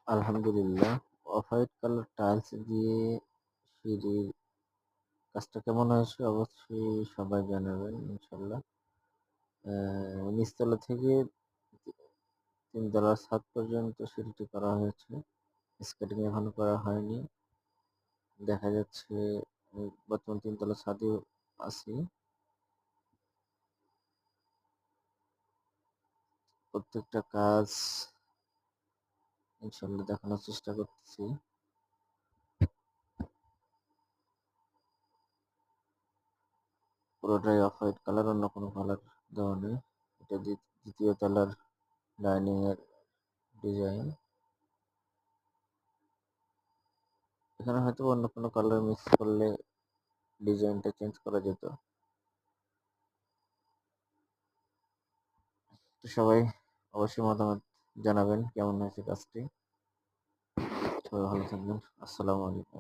আলহামদুলিল্লাহ। Off white colour tiles দিয়ে সিঁড়ির কাজটা কেমন হয়েছে অবশ্যই সবাই জানাবেন ইনশাল্লাহ। নিচতলা থেকে ৩ তলার ছাদ পর্যন্ত সিঁড়িটি করা হয়েছে। স্কেটিং এখনো করা হয়নি। দেখা যাচ্ছে বর্তমান ৩ তলার ছাদেও আছি। প্রত্যেকটা কাজ ইনশাল্লাহ দেখানোর চেষ্টা করতেছি। পুরোটাই অফ হোয়াইট কালার, অন্য কোনো কালার দেওয়া নেই। এটা দ্বিতীয় তলার ডাইনিং এর ডিজাইন। এখানে হয়তো অন্য কোনো কালার মিক্স করলে ডিজাইনটা চেঞ্জ করা যেত। তো সবাই অবশ্যই মতামত জানাবেন কেমন হয়েছে কাজটি। সবাই ভালো থাকবেন। আসসালামু আলাইকুম।